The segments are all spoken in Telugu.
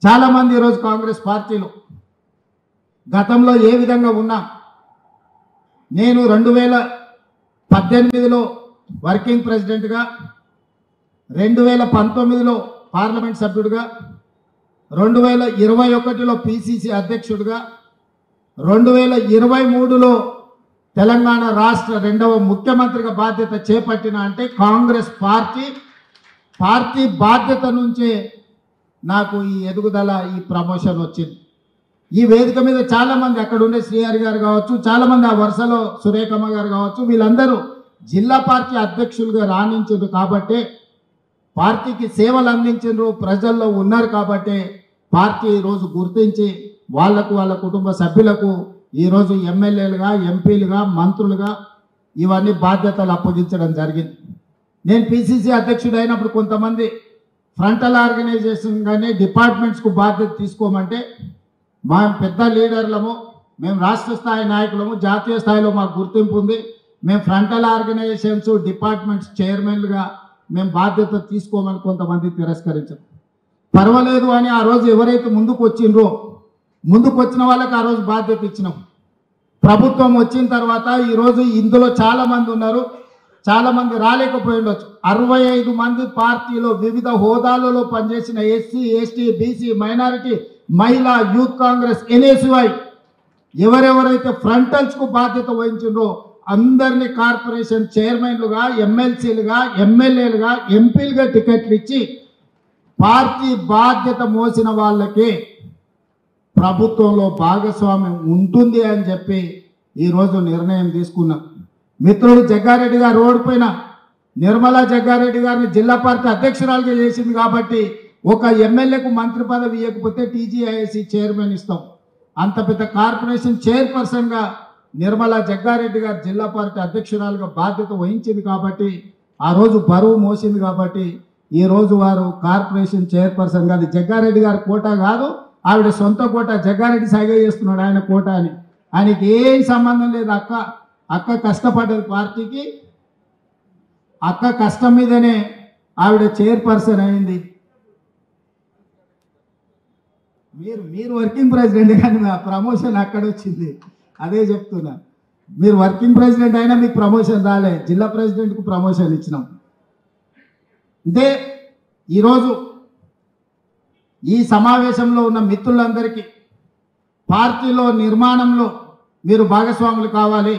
చాలామంది ఈరోజు కాంగ్రెస్ పార్టీలో గతంలో ఏ విధంగా ఉన్నా, నేను 2018లో వర్కింగ్ ప్రెసిడెంట్గా, 2019లో పార్లమెంట్ సభ్యుడిగా, 2021లో పిసిసి అధ్యక్షుడిగా, 2023లో తెలంగాణ రాష్ట్ర రెండవ ముఖ్యమంత్రిగా బాధ్యత చేపట్టిన అంటే కాంగ్రెస్ పార్టీ బాధ్యత నుంచే నాకు ఈ ఎదుగుదల, ఈ ప్రమోషన్ వచ్చింది. ఈ వేదిక మీద చాలామంది అక్కడ ఉండే శ్రీహరి గారు కావచ్చు, చాలామంది ఆ వరుసలో సురేఖమ్మ గారు కావచ్చు, వీళ్ళందరూ జిల్లా పార్టీ అధ్యక్షులుగా రాణించారు కాబట్టే, పార్టీకి సేవలు అందించారు, ప్రజల్లో ఉన్నారు కాబట్టే పార్టీ ఈరోజు గుర్తించి వాళ్లకు, వాళ్ళ కుటుంబ సభ్యులకు ఈరోజు ఎమ్మెల్యేలుగా, ఎంపీలుగా, మంత్రులుగా ఇవన్నీ బాధ్యతలు అప్పగించడం జరిగింది. నేను పిసిసి అధ్యక్షుడు అయినప్పుడు కొంతమంది ఫ్రంటల్ ఆర్గనైజేషన్ కానీ డిపార్ట్మెంట్స్కు బాధ్యత తీసుకోమంటే, మా పెద్ద లీడర్లము, మేము రాష్ట్ర స్థాయి నాయకులము, జాతీయ స్థాయిలో మాకు గుర్తింపు ఉంది, మేము ఫ్రంటల్ ఆర్గనైజేషన్స్ డిపార్ట్మెంట్స్ చైర్మన్లుగా మేము బాధ్యత తీసుకోమని కొంతమంది తిరస్కరించారు. పర్వాలేదు అని ఆ రోజు ఎవరైతే ముందుకు వచ్చిన వాళ్ళకి ఆ రోజు బాధ్యత ఇచ్చినాం. ప్రభుత్వం వచ్చిన తర్వాత ఈరోజు ఇందులో చాలామంది ఉన్నారు, చాలామంది రాలేకపోయి ఉండొచ్చు. 65 మంది పార్టీలో వివిధ హోదాలలో పనిచేసిన ఎస్సీ, ఎస్టీ, బీసీ, మైనారిటీ, మహిళా, యూత్ కాంగ్రెస్, ఎన్ఎస్యుఐ ఎవరెవరైతే ఫ్రంటల్స్కు బాధ్యత వహించిండ్రో అందరినీ కార్పొరేషన్ చైర్మన్లుగా, ఎమ్మెల్సీలుగా, ఎమ్మెల్యేలుగా, ఎంపీలుగా టికెట్లు ఇచ్చి పార్టీ బాధ్యత మోసిన వాళ్ళకే ప్రభుత్వంలో భాగస్వామ్యం ఉంటుంది అని చెప్పి ఈరోజు నిర్ణయం తీసుకున్నాం. మిత్రుడు జగ్గారెడ్డి గారు ఓడిపోయిన నిర్మలా జగ్గారెడ్డి గారిని జిల్లా పార్టీ అధ్యక్షురాలుగా చేసింది కాబట్టి ఒక ఎమ్మెల్యేకు మంత్రి పదవి ఇవ్వకపోతే టీజీఐఎస్సీ చైర్మన్ ఇస్తాం. అంత పెద్ద కార్పొరేషన్ చైర్పర్సన్గా నిర్మలా జగ్గారెడ్డి గారు జిల్లా పార్టీ అధ్యక్షురాలుగా బాధ్యత వహించింది కాబట్టి, ఆ రోజు బరువు మోసింది కాబట్టి ఈరోజు వారు కార్పొరేషన్ చైర్పర్సన్గా, అది జగ్గారెడ్డి గారి కోటా కాదు, ఆవిడ సొంత కోట. జగ్గారెడ్డి సాగే చేస్తున్నాడు ఆయన కోట అని, ఆయనకి ఏం సంబంధం లేదు. అక్క కష్టపడ్డది పార్టీకి, అక్క కష్టం మీదనే ఆవిడ చైర్పర్సన్ అయింది. మీరు వర్కింగ్ ప్రెసిడెంట్ కానీ నా ప్రమోషన్ అక్కడ వచ్చింది, అదే చెప్తున్నా. మీరు వర్కింగ్ ప్రెసిడెంట్ అయినా మీకు ప్రమోషన్ రాలే, జిల్లా ప్రెసిడెంట్కు ప్రమోషన్ ఇచ్చినాం. అంటే ఈరోజు ఈ సమావేశంలో ఉన్న మిత్రులందరికీ పార్టీలో నిర్మాణంలో మీరు భాగస్వాములు కావాలి.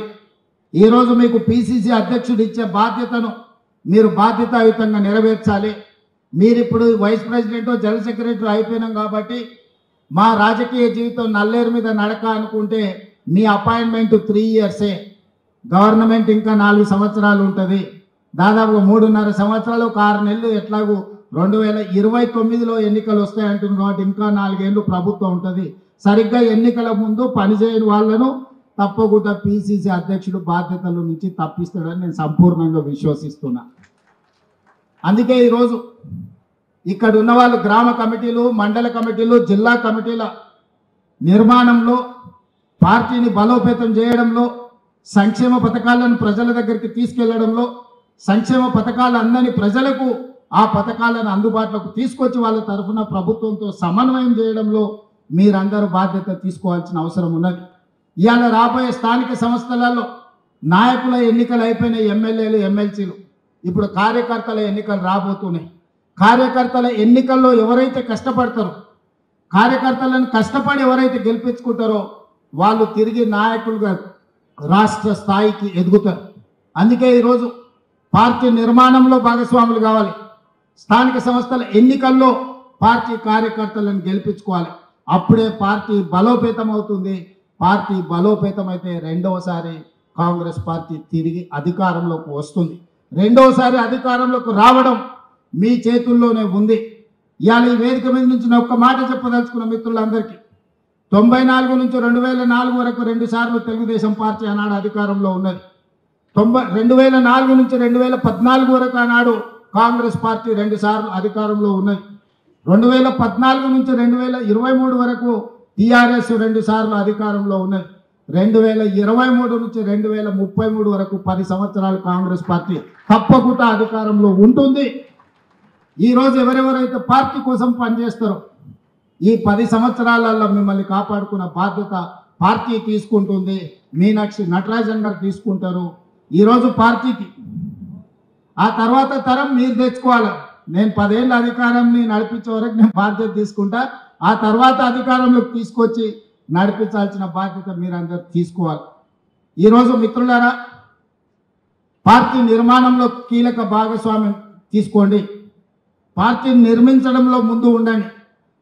ఈరోజు మీకు పిసిసి అధ్యక్షుడు ఇచ్చే బాధ్యతను మీరు బాధ్యతాయుతంగా నెరవేర్చాలి. మీరిప్పుడు వైస్ ప్రెసిడెంట్, జనరల్ సెక్రటరీ అయిపోయినాం కాబట్టి మా రాజకీయ జీవితం నల్లేరు మీద నడక అనుకుంటే మీ అపాయింట్మెంట్ 3 ఇయర్సే, గవర్నమెంట్ ఇంకా 4 సంవత్సరాలు ఉంటుంది. దాదాపుగా 3.5 సంవత్సరాలు, 6 నెలలు ఎట్లాగూ 2029లో ఎన్నికలు వస్తాయంటున్నారు కాబట్టి ఇంకా 4 ఏళ్ళు ప్రభుత్వం ఉంటుంది. సరిగ్గా ఎన్నికల ముందు పనిచేయని వాళ్ళను తప్పకుండా పిసిసి అధ్యక్షుడు బాధ్యతల నుంచి తప్పిస్తాడని నేను సంపూర్ణంగా విశ్వసిస్తున్నా. అందుకే ఈరోజు ఇక్కడ ఉన్న వాళ్ళు గ్రామ కమిటీలు, మండల కమిటీలు, జిల్లా కమిటీల నిర్మాణంలో, పార్టీని బలోపేతం చేయడంలో, సంక్షేమ పథకాలను ప్రజల దగ్గరికి తీసుకెళ్లడంలో, సంక్షేమ పథకాలు అందని ప్రజలకు ఆ పథకాలను అందుబాటులోకి తీసుకొచ్చి వాళ్ళ తరఫున ప్రభుత్వంతో సమన్వయం చేయడంలో మీరందరూ బాధ్యత తీసుకోవాల్సిన అవసరం ఉన్నది. ఇవాళ రాబోయే స్థానిక సంస్థలలో నాయకుల ఎన్నికలు అయిపోయినాయి, ఎమ్మెల్యేలు, ఎమ్మెల్సీలు. ఇప్పుడు కార్యకర్తల ఎన్నికలు రాబోతున్నాయి. కార్యకర్తల ఎన్నికల్లో ఎవరైతే కష్టపడతారో, కార్యకర్తలను కష్టపడి ఎవరైతే గెలిపించుకుంటారో వాళ్ళు తిరిగి నాయకులుగా రాష్ట్ర స్థాయికి ఎదుగుతారు. అందుకే ఈరోజు పార్టీ నిర్మాణంలో భాగస్వాములు కావాలి. స్థానిక సంస్థల ఎన్నికల్లో పార్టీ కార్యకర్తలను గెలిపించుకోవాలి. అప్పుడే పార్టీ బలోపేతం అవుతుంది. పార్టీ బలోపేతం అయితే రెండవసారి కాంగ్రెస్ పార్టీ తిరిగి అధికారంలోకి వస్తుంది. రెండవసారి అధికారంలోకి రావడం మీ చేతుల్లోనే ఉంది. ఇవాళ ఈ వేదిక మీద నుంచి నేను ఒక్క మాట చెప్పదలుచుకున్న మిత్రులందరికీ, 94 నుంచి 2004 వరకు 2 సార్లు తెలుగుదేశం పార్టీ ఆనాడు అధికారంలో ఉన్నది. 2004 నుంచి 2014 వరకు ఆనాడు కాంగ్రెస్ పార్టీ 2 సార్లు అధికారంలో ఉన్నది. 2014 నుంచి 2023 వరకు టీఆర్ఎస్ 2 సార్లు అధికారంలో ఉన్నది. 2023 నుంచి 2033 వరకు 10 సంవత్సరాలు కాంగ్రెస్ పార్టీ తప్పకుండా అధికారంలో ఉంటుంది. ఈరోజు ఎవరెవరైతే పార్టీ కోసం పనిచేస్తారో, ఈ 10 సంవత్సరాలలో మిమ్మల్ని కాపాడుకున్న బాధ్యత పార్టీ తీసుకుంటుంది. మీనాక్షి నటరాజన్ గారు తీసుకుంటారు ఈరోజు పార్టీకి. ఆ తర్వాత తరం మీరు తెచ్చుకోవాలి. నేను 10 ఏళ్ళ అధికారాన్ని నడిపించే వరకు నేను బాధ్యత తీసుకుంటా. ఆ తర్వాత అధికారంలోకి తీసుకొచ్చి నడిపించాల్సిన బాధ్యత మీరందరూ తీసుకోవాలి. ఈరోజు మిత్రులారా, పార్టీ నిర్మాణంలో కీలక భాగస్వామ్యం తీసుకోండి. పార్టీని నిర్మించడంలో ముందు ఉండండి.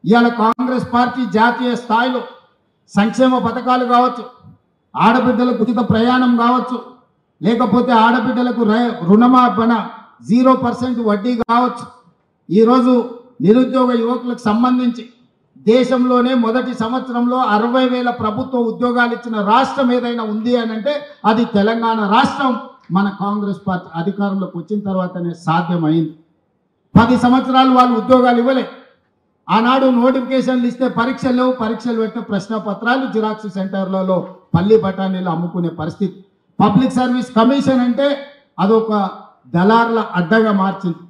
ఇవాళ కాంగ్రెస్ పార్టీ జాతీయ స్థాయిలో సంక్షేమ పథకాలు కావచ్చు, ఆడబిడ్డలకు ఉచిత ప్రయాణం కావచ్చు, లేకపోతే ఆడబిడ్డలకు రుణమాఫీ 0% వడ్డీ కావచ్చు. ఈరోజు నిరుద్యోగ యువకులకు సంబంధించి దేశంలోనే మొదటి సంవత్సరంలో 60,000 ప్రభుత్వ ఉద్యోగాలు ఇచ్చిన రాష్ట్రం ఏదైనా ఉంది అని అంటే అది తెలంగాణ రాష్ట్రం. మన కాంగ్రెస్ పార్టీ అధికారంలోకి వచ్చిన తర్వాతనే సాధ్యమైంది. 10 సంవత్సరాలు వాళ్ళు ఉద్యోగాలు ఇవ్వలే. ఆనాడు నోటిఫికేషన్లు ఇస్తే పరీక్షలు లేవు, పరీక్షలు పెట్టే ప్రశ్న పత్రాలు జిరాక్స్ సెంటర్లలో పల్లి బఠానీలు అమ్ముకునే పరిస్థితి. పబ్లిక్ సర్వీస్ కమిషన్ అంటే అదొక దళారుల అడ్డగా మార్చింది.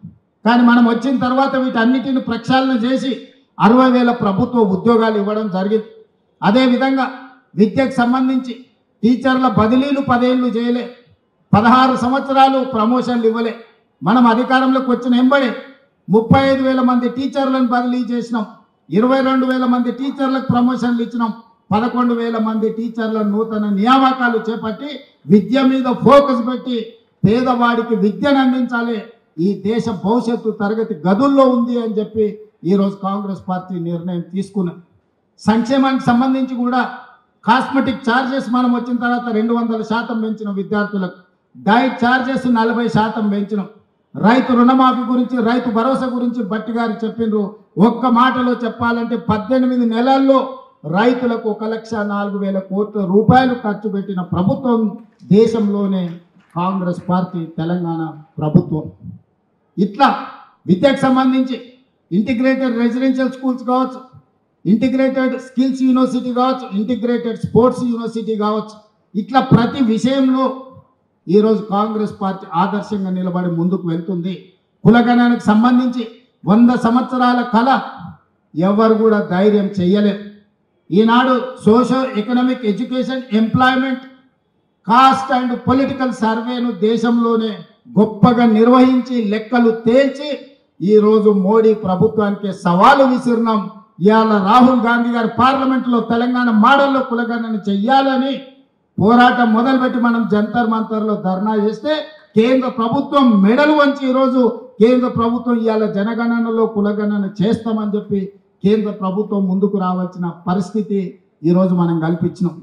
కానీ మనం వచ్చిన తర్వాత వీటన్నిటిని ప్రక్షాళన చేసి 60,000 ప్రభుత్వ ఉద్యోగాలు ఇవ్వడం జరిగింది. అదేవిధంగా విద్యకు సంబంధించి టీచర్ల బదిలీలు 10 ఏళ్ళు చేయలే, 16 సంవత్సరాలు ప్రమోషన్లు ఇవ్వలే. మనం అధికారంలోకి వచ్చిన ఎంబడే 35,000 మంది టీచర్లను బదిలీ చేసినాం, 22,000 మంది టీచర్లకు ప్రమోషన్లు ఇచ్చినాం, 11,000 మంది టీచర్ల నూతన నియామకాలు చేపట్టి విద్య మీద ఫోకస్ పెట్టి పేదవాడికి విద్యను అందించాలి, ఈ దేశ భవిష్యత్తు తరగతి గదుల్లో ఉంది అని చెప్పి ఈరోజు కాంగ్రెస్ పార్టీ నిర్ణయం తీసుకున్నది. సంక్షేమానికి సంబంధించి కూడా కాస్మెటిక్ ఛార్జెస్ మనం వచ్చిన తర్వాత 200% పెంచిన విద్యార్థులకు, డైట్ ఛార్జెస్ 40% పెంచినాం. రైతు రుణమాఫీ గురించి, రైతు భరోసా గురించి భట్టి గారు చెప్పిండ్రు. ఒక్క మాటలో చెప్పాలంటే 18 నెలల్లో రైతులకు 1,04,000 కోట్ల రూపాయలు ఖర్చు పెట్టిన ప్రభుత్వం దేశంలోనే కాంగ్రెస్ పార్టీ, తెలంగాణ ప్రభుత్వం. ఇట్లా విద్యకు సంబంధించి ఇంటిగ్రేటెడ్ రెసిడెన్షియల్ స్కూల్స్ కావచ్చు, ఇంటిగ్రేటెడ్ స్కిల్స్ యూనివర్సిటీ కావచ్చు, ఇంటిగ్రేటెడ్ స్పోర్ట్స్ యూనివర్సిటీ కావచ్చు, ఇట్లా ప్రతి విషయంలో ఈరోజు కాంగ్రెస్ పార్టీ ఆదర్శంగా నిలబడి ముందుకు వెళ్తుంది. కులగణనకు సంబంధించి 100 సంవత్సరాల కళ ఎవరు కూడా ధైర్యం చెయ్యలేదు. ఈనాడు socio economic education, employment, caste and political సర్వేను దేశంలోనే గొప్పగా నిర్వహించి లెక్కలు తేల్చి ఈరోజు మోడీ ప్రభుత్వానికి సవాలు విసిరినాం. ఇవాళ రాహుల్ గాంధీ గారు పార్లమెంట్లో తెలంగాణ మోడల్లో కులగణన చెయ్యాలని పోరాటం మొదలుపెట్టి మనం జంతర్ మంతర్లో ధర్నా చేస్తే కేంద్ర ప్రభుత్వం మెడలు వంచి ఈరోజు కేంద్ర ప్రభుత్వం ఇవాళ జనగణనలో కులగణన చేస్తామని చెప్పి కేంద్ర ప్రభుత్వం ముందుకు రావాల్సిన పరిస్థితి ఈరోజు మనం కల్పించినాం.